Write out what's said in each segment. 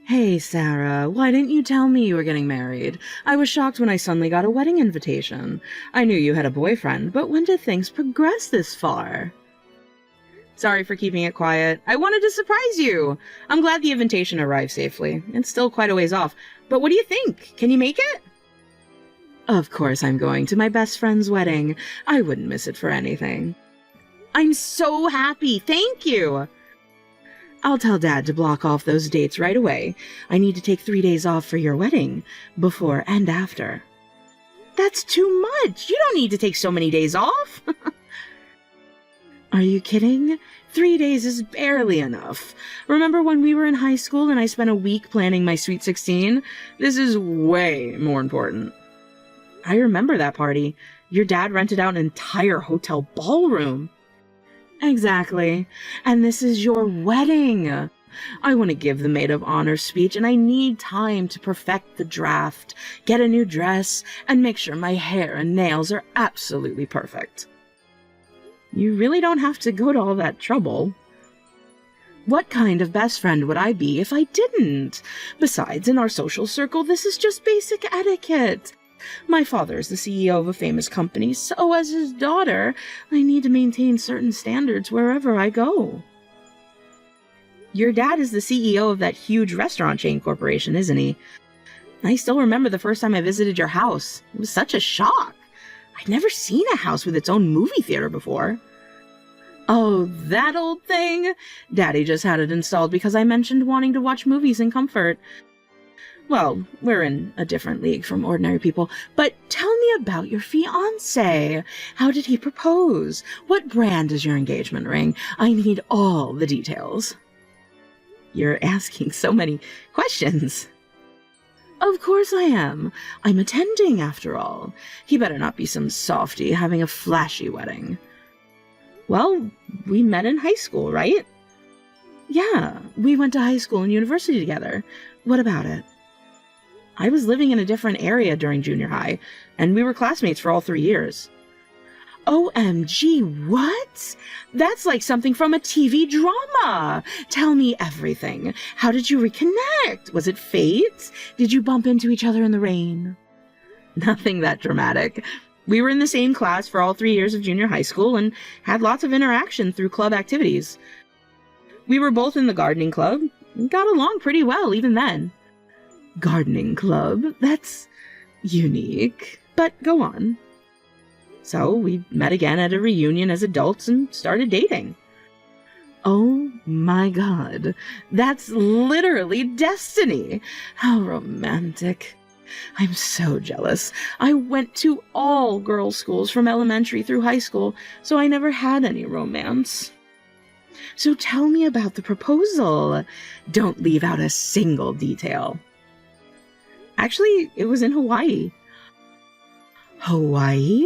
Hey, Sarah, why didn't you tell me you were getting married? I was shocked when I suddenly got a wedding invitation. I knew you had a boyfriend, but when did things progress this far? Sorry for keeping it quiet. I wanted to surprise you. I'm glad the invitation arrived safely. It's still quite a ways off. But what do you think? Can you make it? Of course I'm going to my best friend's wedding. I wouldn't miss it for anything. I'm so happy. Thank you. I'll tell Dad to block off those dates right away. I need to take 3 days off for your wedding, before and after. That's too much. You don't need to take so many days off. Are you kidding? 3 days is barely enough. Remember when we were in high school and I spent a week planning my Sweet 16? This is way more important. I remember that party. Your dad rented out an entire hotel ballroom. Exactly. And this is your wedding. I want to give the maid of honor speech, and I need time to perfect the draft, get a new dress, and make sure my hair and nails are absolutely perfect. You really don't have to go to all that trouble. What kind of best friend would I be if I didn't? Besides, in our social circle, this is just basic etiquette. My father is the CEO of a famous company, so as his daughter, I need to maintain certain standards wherever I go. Your dad is the CEO of that huge restaurant chain corporation, isn't he? I still remember the first time I visited your house. It was such a shock. I'd never seen a house with its own movie theater before. Oh, that old thing? Daddy just had it installed because I mentioned wanting to watch movies in comfort. Well, we're in a different league from ordinary people, but tell me about your fiancé. How did he propose? What brand is your engagement ring? I need all the details. You're asking so many questions. Of course I am. I'm attending, after all. He better not be some softy having a flashy wedding. Well, we met in high school, right? Yeah, we went to high school and university together. What about it? I was living in a different area during junior high, and we were classmates for all 3 years. OMG, what? That's like something from a TV drama. Tell me everything. How did you reconnect? Was it fate? Did you bump into each other in the rain? Nothing that dramatic. We were in the same class for all 3 years of junior high school and had lots of interaction through club activities. We were both in the gardening club and got along pretty well even then. Gardening club? That's unique. But go on. So we met again at a reunion as adults and started dating. Oh my God, that's literally destiny. How romantic. I'm so jealous. I went to all girls' schools from elementary through high school, so I never had any romance. So tell me about the proposal. Don't leave out a single detail. Actually, it was in Hawaii. Hawaii?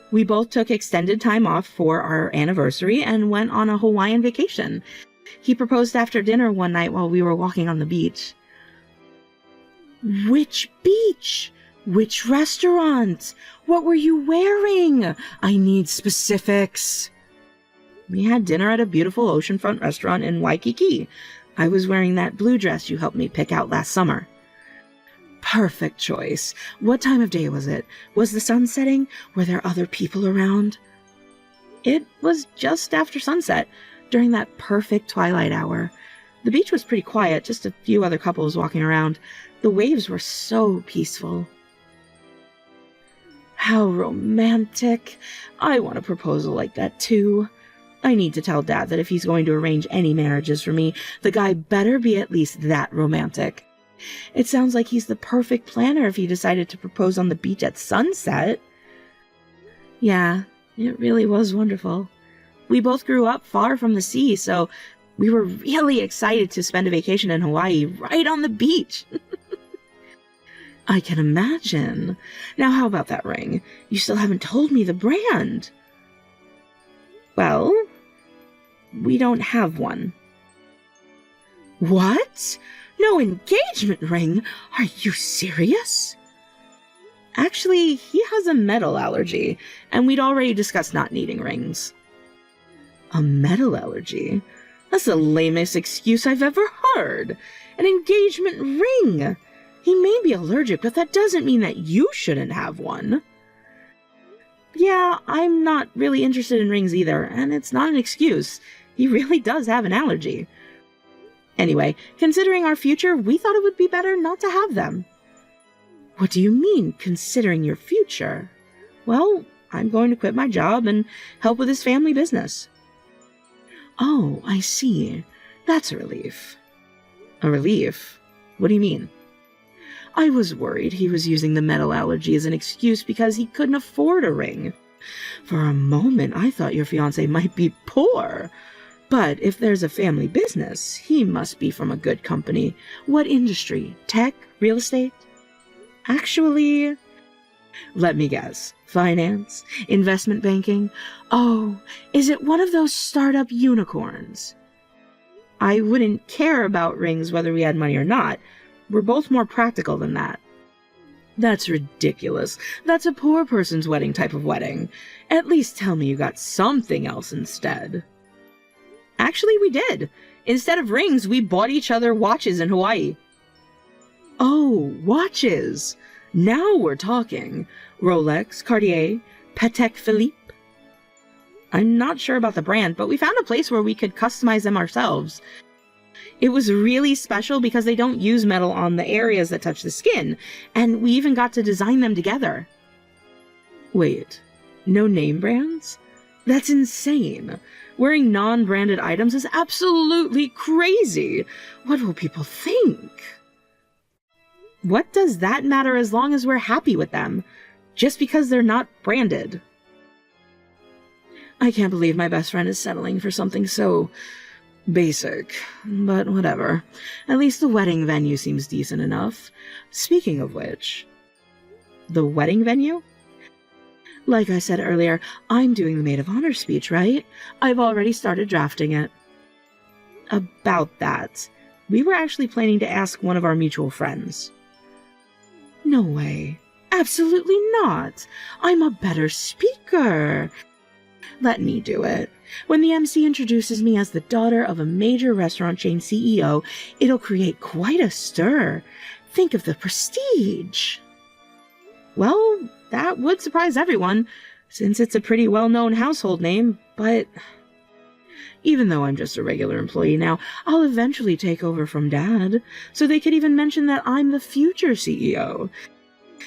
We both took extended time off for our anniversary and went on a Hawaiian vacation. He proposed after dinner one night while we were walking on the beach. Which beach? Which restaurant? What were you wearing? I need specifics. We had dinner at a beautiful oceanfront restaurant in Waikiki. I was wearing that blue dress you helped me pick out last summer. Perfect choice. What time of day was it? Was the sun setting? Were there other people around? It was just after sunset, during that perfect twilight hour. The beach was pretty quiet, just a few other couples walking around. The waves were so peaceful. How romantic. I want a proposal like that too. I need to tell Dad that if he's going to arrange any marriages for me, the guy better be at least that romantic. It sounds like he's the perfect planner if he decided to propose on the beach at sunset. Yeah, it really was wonderful. We both grew up far from the sea, so we were really excited to spend a vacation in Hawaii right on the beach. I can imagine. Now, how about that ring? You still haven't told me the brand. Well, we don't have one. What? No engagement ring? Are you serious? Actually, he has a metal allergy, and we'd already discussed not needing rings. A metal allergy? That's the lamest excuse I've ever heard. An engagement ring. He may be allergic, but that doesn't mean that you shouldn't have one. Yeah, I'm not really interested in rings either, and it's not an excuse. He really does have an allergy. Anyway, considering our future, we thought it would be better not to have them. What do you mean, considering your future? Well, I'm going to quit my job and help with his family business. Oh, I see. That's a relief. A relief? What do you mean? I was worried he was using the metal allergy as an excuse because he couldn't afford a ring. For a moment, I thought your fiancé might be poor. But if there's a family business, he must be from a good company. What industry? Tech? Real estate? Actually, let me guess. Finance? Investment banking? Oh, is it one of those startup unicorns? I wouldn't care about rings whether we had money or not. We're both more practical than that. That's ridiculous. That's a poor person's wedding type of wedding. At least tell me you got something else instead. Actually, we did. Instead of rings, we bought each other watches in Hawaii. Oh, watches. Now we're talking. Rolex, Cartier, Patek Philippe. I'm not sure about the brand, but we found a place where we could customize them ourselves. It was really special because they don't use metal on the areas that touch the skin, and we even got to design them together. Wait, no name brands? That's insane. Wearing non-branded items is absolutely crazy. What will people think? What does that matter as long as we're happy with them? Just because they're not branded. I can't believe my best friend is settling for something so basic, but whatever. At least the wedding venue seems decent enough. Speaking of which, the wedding venue? Like I said earlier, I'm doing the maid of honor speech, right? I've already started drafting it. About that, we were actually planning to ask one of our mutual friends. No way. Absolutely not. I'm a better speaker. Let me do it. When the MC introduces me as the daughter of a major restaurant chain CEO, it'll create quite a stir. Think of the prestige. Well, that would surprise everyone, since it's a pretty well-known household name, but even though I'm just a regular employee now, I'll eventually take over from Dad, so they could even mention that I'm the future CEO.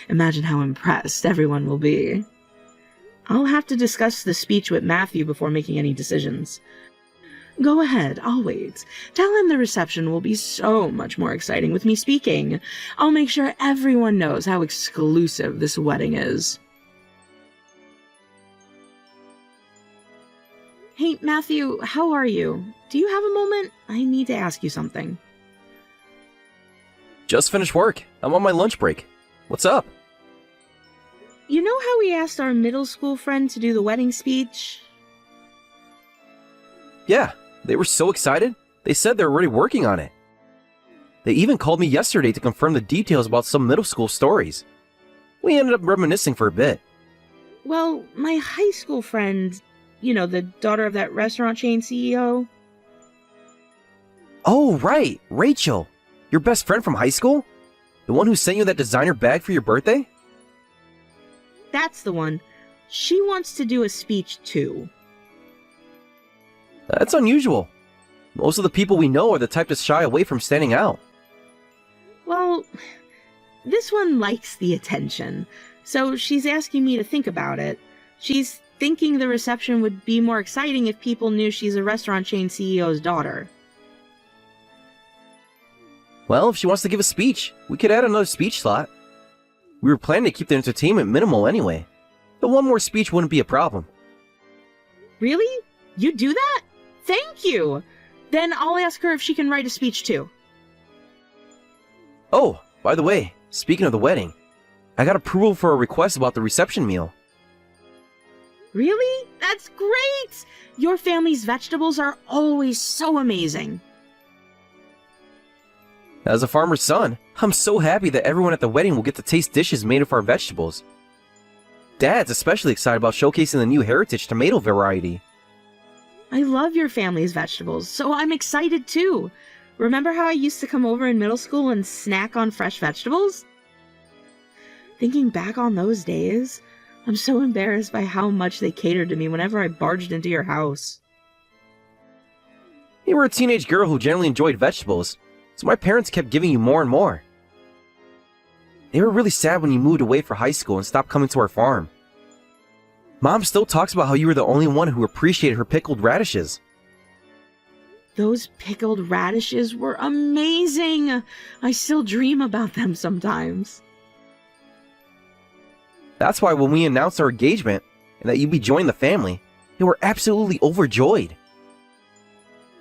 Imagine how impressed everyone will be. I'll have to discuss the speech with Matthew before making any decisions. Go ahead, I'll wait. Tell him the reception will be so much more exciting with me speaking. I'll make sure everyone knows how exclusive this wedding is. Hey, Matthew, how are you? Do you have a moment? I need to ask you something. Just finished work. I'm on my lunch break. What's up? You know how we asked our middle school friend to do the wedding speech? Yeah, they were so excited. They said they're already working on it. They even called me yesterday to confirm the details about some middle school stories. We ended up reminiscing for a bit. Well, my high school friend, you know, the daughter of that restaurant chain CEO. Oh, right, Rachel. Your best friend from high school? The one who sent you that designer bag for your birthday? That's the one. She wants to do a speech too. That's unusual. Most of the people we know are the type to shy away from standing out. Well, this one likes the attention, so she's asking me to think about it. She's thinking the reception would be more exciting if people knew she's a restaurant chain CEO's daughter. Well, if she wants to give a speech, we could add another speech slot. We were planning to keep the entertainment minimal anyway, but one more speech wouldn't be a problem. Really? You'd do that? Thank you! Then I'll ask her if she can write a speech too. Oh, by the way, speaking of the wedding, I got approval for a request about the reception meal. Really? That's great! Your family's vegetables are always so amazing. As a farmer's son, I'm so happy that everyone at the wedding will get to taste dishes made of our vegetables. Dad's especially excited about showcasing the new heritage tomato variety. I love your family's vegetables, so I'm excited too. Remember how I used to come over in middle school and snack on fresh vegetables? Thinking back on those days, I'm so embarrassed by how much they catered to me whenever I barged into your house. You were a teenage girl who generally enjoyed vegetables, so my parents kept giving you more and more. They were really sad when you moved away for high school and stopped coming to our farm. Mom still talks about how you were the only one who appreciated her pickled radishes. Those pickled radishes were amazing! I still dream about them sometimes. That's why when we announced our engagement and that you'd be joining the family, they were absolutely overjoyed.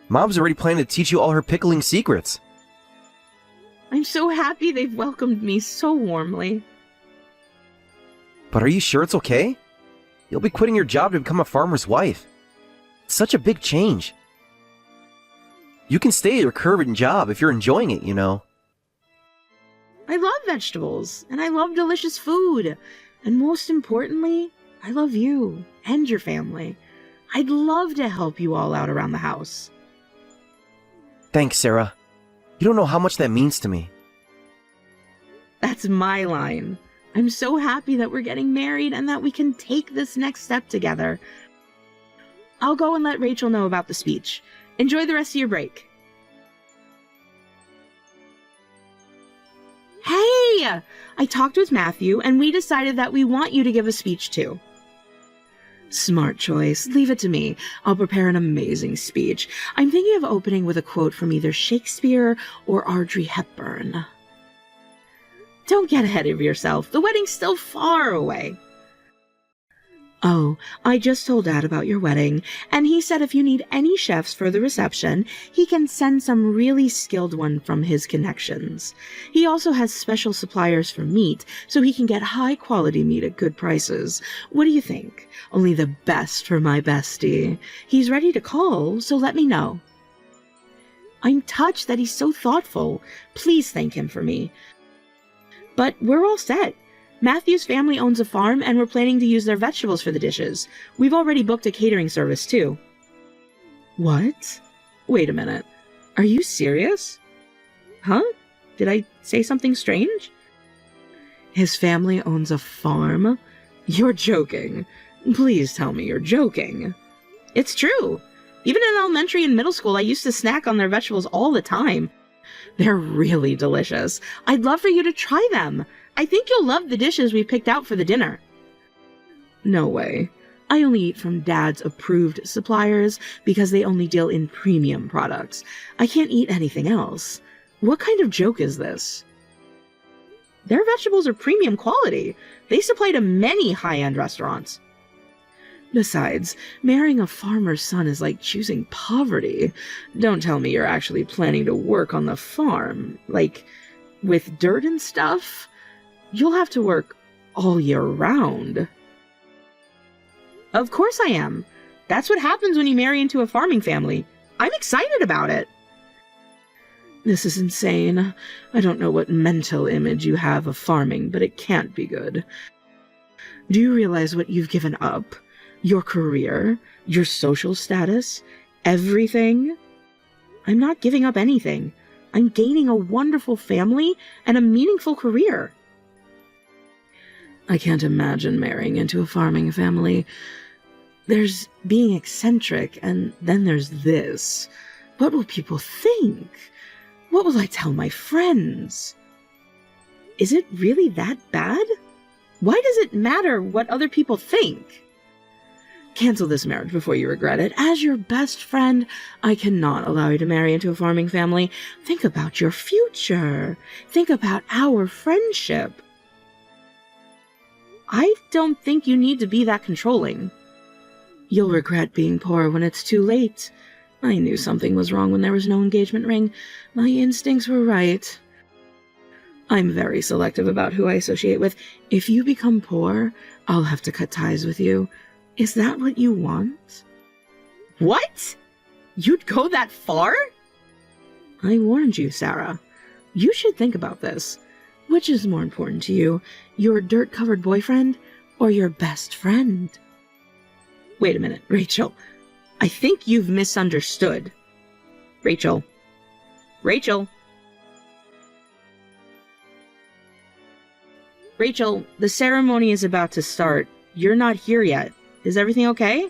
Mom's already planning to teach you all her pickling secrets. I'm so happy they've welcomed me so warmly. But are you sure it's okay? You'll be quitting your job to become a farmer's wife. It's such a big change. You can stay at your current job if you're enjoying it, you know. I love vegetables, and I love delicious food. And most importantly, I love you and your family. I'd love to help you all out around the house. Thanks, Sarah. You don't know how much that means to me. That's my line. I'm so happy that we're getting married and that we can take this next step together. I'll go and let Rachel know about the speech. Enjoy the rest of your break. Hey! I talked with Matthew and we decided that we want you to give a speech too. Smart choice. Leave it to me. I'll prepare an amazing speech. I'm thinking of opening with a quote from either Shakespeare or Audrey Hepburn. Don't get ahead of yourself. The wedding's still far away. Oh, I just told Dad about your wedding, and he said if you need any chefs for the reception, he can send some really skilled one from his connections. He also has special suppliers for meat, so he can get high-quality meat at good prices. What do you think? Only the best for my bestie. He's ready to call, so let me know. I'm touched that he's so thoughtful. Please thank him for me. But we're all set. Matthew's family owns a farm, and we're planning to use their vegetables for the dishes. We've already booked a catering service, too. What? Wait a minute. Are you serious? Huh? Did I say something strange? His family owns a farm? You're joking. Please tell me you're joking. It's true. Even in elementary and middle school, I used to snack on their vegetables all the time. They're really delicious. I'd love for you to try them. I think you'll love the dishes we picked out for the dinner. No way. I only eat from Dad's approved suppliers because they only deal in premium products. I can't eat anything else. What kind of joke is this? Their vegetables are premium quality. They supply to many high-end restaurants. Besides, marrying a farmer's son is like choosing poverty. Don't tell me you're actually planning to work on the farm, like with dirt and stuff. You'll have to work all year round. Of course I am. That's what happens when you marry into a farming family. I'm excited about it. This is insane. I don't know what mental image you have of farming, but it can't be good. Do you realize what you've given up? Your career, your social status, everything? I'm not giving up anything. I'm gaining a wonderful family and a meaningful career. I can't imagine marrying into a farming family. There's being eccentric, and then there's this. What will people think? What will I tell my friends? Is it really that bad? Why does it matter what other people think? Cancel this marriage before you regret it. As your best friend, I cannot allow you to marry into a farming family. Think about your future. Think about our friendship. I don't think you need to be that controlling. You'll regret being poor when it's too late. I knew something was wrong when there was no engagement ring. My instincts were right. I'm very selective about who I associate with. If you become poor, I'll have to cut ties with you. Is that what you want? What? You'd go that far? I warned you, Sarah. You should think about this. Which is more important to you, your dirt-covered boyfriend or your best friend? Wait a minute, Rachel. I think you've misunderstood. Rachel. Rachel. Rachel, the ceremony is about to start. You're not here yet. Is everything okay?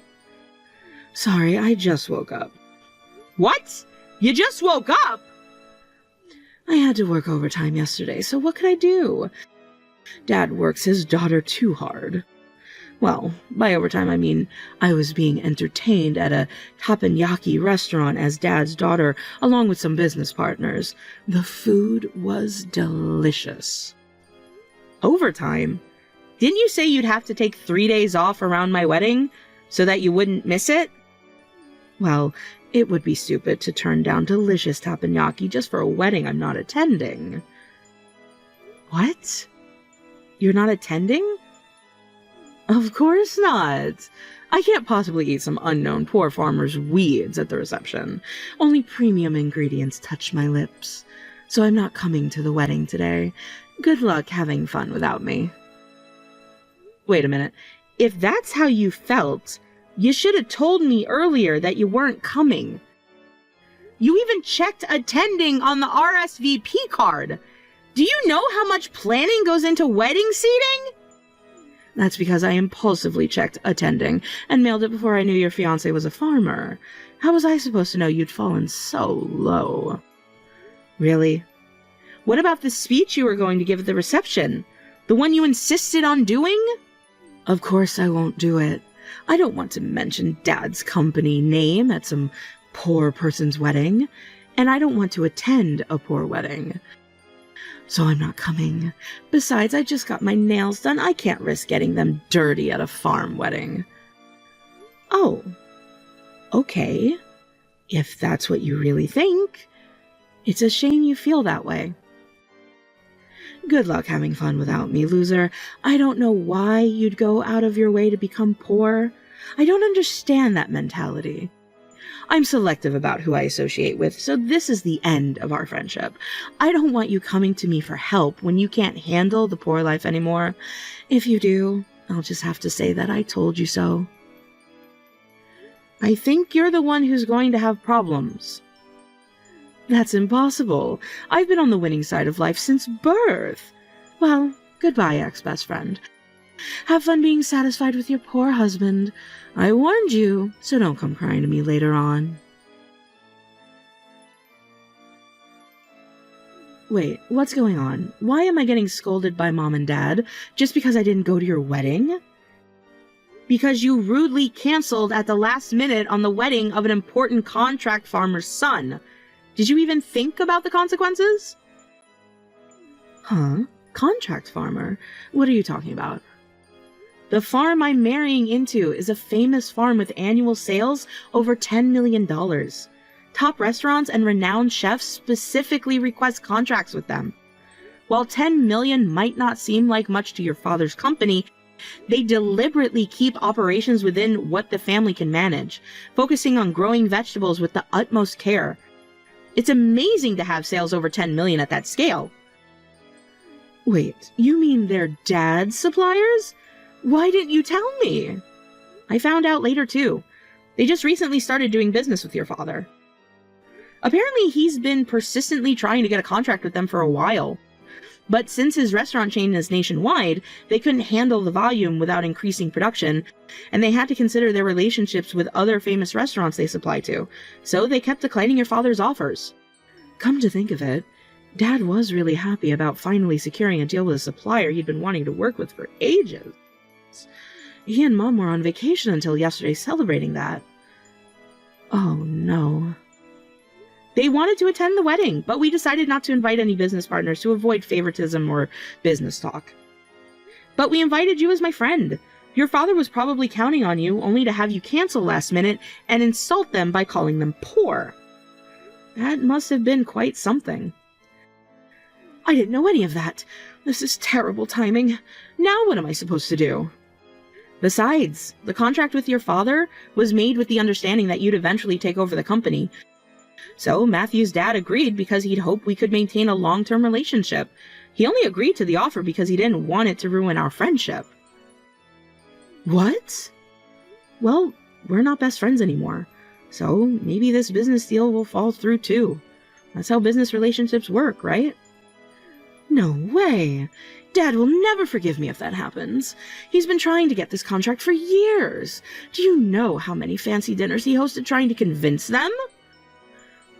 Sorry, I just woke up. What? You just woke up? I had to work overtime yesterday, so what could I do? Dad works his daughter too hard. Well, by overtime I mean I was being entertained at a teppanyaki restaurant as Dad's daughter, along with some business partners. The food was delicious. Overtime? Didn't you say you'd have to take 3 days off around my wedding so that you wouldn't miss it? Well, it would be stupid to turn down delicious teppanyaki just for a wedding I'm not attending. What? You're not attending? Of course not. I can't possibly eat some unknown poor farmer's weeds at the reception. Only premium ingredients touch my lips. So I'm not coming to the wedding today. Good luck having fun without me. Wait a minute. If that's how you felt, you should have told me earlier that you weren't coming. You even checked attending on the RSVP card. Do you know how much planning goes into wedding seating? That's because I impulsively checked attending and mailed it before I knew your fiancé was a farmer. How was I supposed to know you'd fallen so low? Really? What about the speech you were going to give at the reception? The one you insisted on doing? Of course I won't do it. I don't want to mention Dad's company name at some poor person's wedding, and I don't want to attend a poor wedding. So I'm not coming. Besides, I just got my nails done. I can't risk getting them dirty at a farm wedding. Oh. Okay. If that's what you really think. It's a shame you feel that way. Good luck having fun without me, loser. I don't know why you'd go out of your way to become poor. I don't understand that mentality. I'm selective about who I associate with, so this is the end of our friendship. I don't want you coming to me for help when you can't handle the poor life anymore. If you do, I'll just have to say that I told you so. I think you're the one who's going to have problems. That's impossible. I've been on the winning side of life since birth. Well, goodbye, ex-best friend. Have fun being satisfied with your poor husband. I warned you, so don't come crying to me later on. Wait, what's going on? Why am I getting scolded by Mom and Dad just because I didn't go to your wedding? Because you rudely canceled at the last minute on the wedding of an important contract farmer's son. Did you even think about the consequences? Huh? Contract farmer? What are you talking about? The farm I'm marrying into is a famous farm with annual sales over $10 million. Top restaurants and renowned chefs specifically request contracts with them. While $10 million might not seem like much to your father's company, they deliberately keep operations within what the family can manage, focusing on growing vegetables with the utmost care. It's amazing to have sales over $10 million at that scale. Wait, you mean they're Dad's suppliers? Why didn't you tell me? I found out later, too. They just recently started doing business with your father. Apparently, he's been persistently trying to get a contract with them for a while. But since his restaurant chain is nationwide, they couldn't handle the volume without increasing production, and they had to consider their relationships with other famous restaurants they supply to, so they kept declining your father's offers. Come to think of it, Dad was really happy about finally securing a deal with a supplier he'd been wanting to work with for ages. He and Mom were on vacation until yesterday celebrating that. Oh no. They wanted to attend the wedding, but we decided not to invite any business partners to avoid favoritism or business talk. But we invited you as my friend. Your father was probably counting on you, only to have you cancel last minute and insult them by calling them poor. That must have been quite something. I didn't know any of that. This is terrible timing. Now what am I supposed to do? Besides, the contract with your father was made with the understanding that you'd eventually take over the company. So Matthew's dad agreed because he'd hoped we could maintain a long-term relationship. He only agreed to the offer because he didn't want it to ruin our friendship. What? Well, we're not best friends anymore. So maybe this business deal will fall through too. That's how business relationships work, right? No way! Dad will never forgive me if that happens. He's been trying to get this contract for years. Do you know how many fancy dinners he hosted trying to convince them?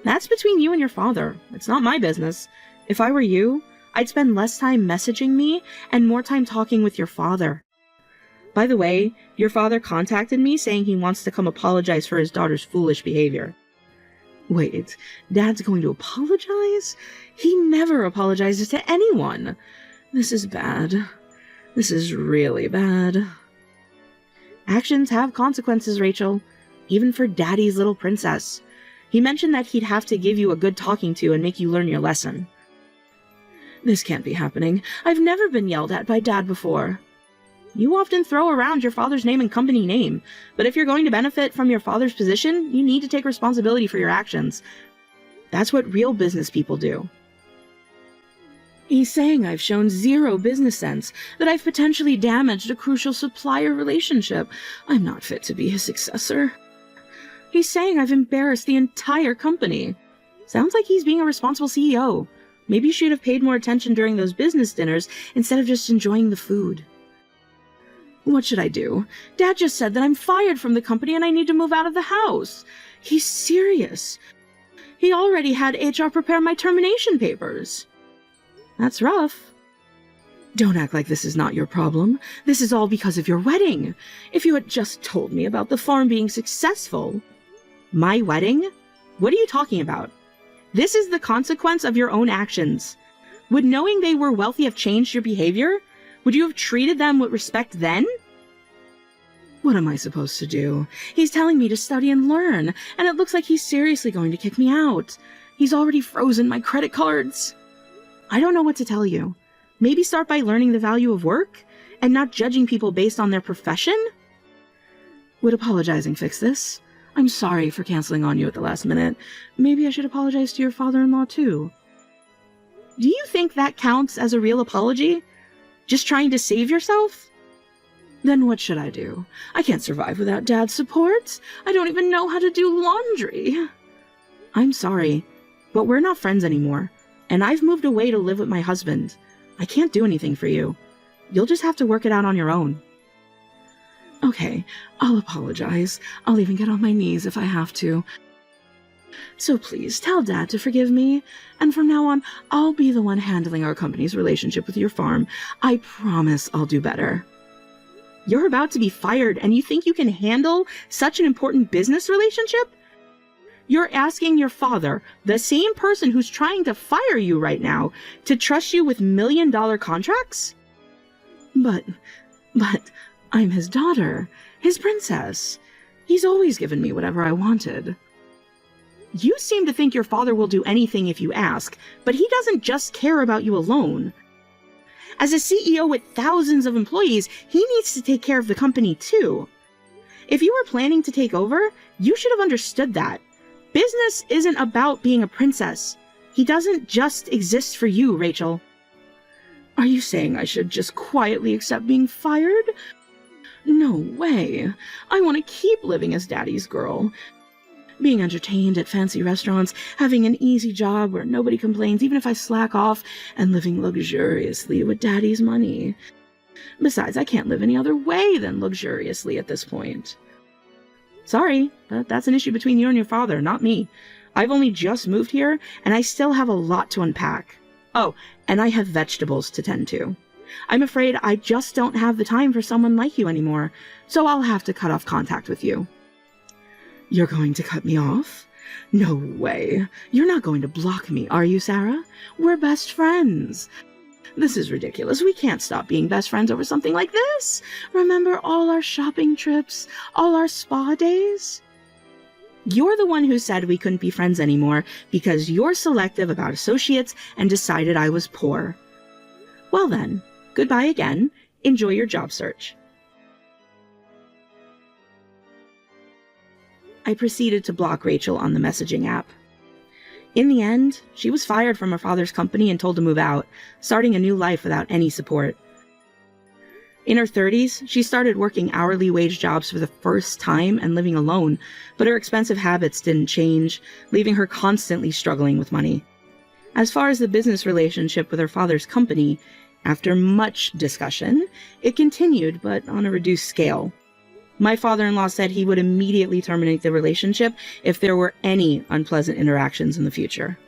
That's between you and your father. It's not my business. If I were you, I'd spend less time messaging me and more time talking with your father. By the way, your father contacted me saying he wants to come apologize for his daughter's foolish behavior. Wait, Dad's going to apologize? He never apologizes to anyone. This is bad. This is really bad. Actions have consequences, Rachel. Even for Daddy's little princess. He mentioned that he'd have to give you a good talking to and make you learn your lesson. This can't be happening. I've never been yelled at by Dad before. You often throw around your father's name and company name, but if you're going to benefit from your father's position, you need to take responsibility for your actions. That's what real business people do. He's saying I've shown zero business sense, that I've potentially damaged a crucial supplier relationship. I'm not fit to be his successor. He's saying I've embarrassed the entire company. Sounds like he's being a responsible CEO. Maybe you should have paid more attention during those business dinners instead of just enjoying the food. What should I do? Dad just said that I'm fired from the company and I need to move out of the house. He's serious. He already had HR prepare my termination papers. That's rough. Don't act like this is not your problem. This is all because of your wedding. If you had just told me about the farm being successful. My wedding? What are you talking about? This is the consequence of your own actions. Would knowing they were wealthy have changed your behavior? Would you have treated them with respect then? What am I supposed to do? He's telling me to study and learn, and it looks like he's seriously going to kick me out. He's already frozen my credit cards. I don't know what to tell you. Maybe start by learning the value of work and not judging people based on their profession? Would apologizing fix this? I'm sorry for canceling on you at the last minute. Maybe I should apologize to your father-in-law too. Do you think that counts as a real apology? Just trying to save yourself? Then what should I do? I can't survive without Dad's support. I don't even know how to do laundry. I'm sorry, but we're not friends anymore, and I've moved away to live with my husband. I can't do anything for you. You'll just have to work it out on your own. Okay, I'll apologize. I'll even get on my knees if I have to. So please, tell Dad to forgive me, and from now on, I'll be the one handling our company's relationship with your farm. I promise I'll do better. You're about to be fired, and you think you can handle such an important business relationship? You're asking your father, the same person who's trying to fire you right now, to trust you with million-dollar contracts? But I'm his daughter, his princess. He's always given me whatever I wanted. You seem to think your father will do anything if you ask, but he doesn't just care about you alone. As a CEO with thousands of employees, he needs to take care of the company too. If you were planning to take over, you should have understood that. Business isn't about being a princess. He doesn't just exist for you, Rachel. Are you saying I should just quietly accept being fired? No way. I want to keep living as Daddy's girl. Being entertained at fancy restaurants, having an easy job where nobody complains even if I slack off, and living luxuriously with Daddy's money. Besides, I can't live any other way than luxuriously at this point. Sorry, but that's an issue between you and your father, not me. I've only just moved here, and I still have a lot to unpack. Oh, and I have vegetables to tend to. I'm afraid I just don't have the time for someone like you anymore, so I'll have to cut off contact with you. You're going to cut me off? No way. You're not going to block me, are you, Sarah? We're best friends. This is ridiculous. We can't stop being best friends over something like this. Remember all our shopping trips, all our spa days? You're the one who said we couldn't be friends anymore because you're selective about associates and decided I was poor. Well then, goodbye again. Enjoy your job search. I proceeded to block Rachel on the messaging app. In the end, she was fired from her father's company and told to move out, starting a new life without any support. In her 30s, she started working hourly wage jobs for the first time and living alone, but her expensive habits didn't change, leaving her constantly struggling with money. As far as the business relationship with her father's company, after much discussion, it continued, but on a reduced scale. My father-in-law said he would immediately terminate the relationship if there were any unpleasant interactions in the future.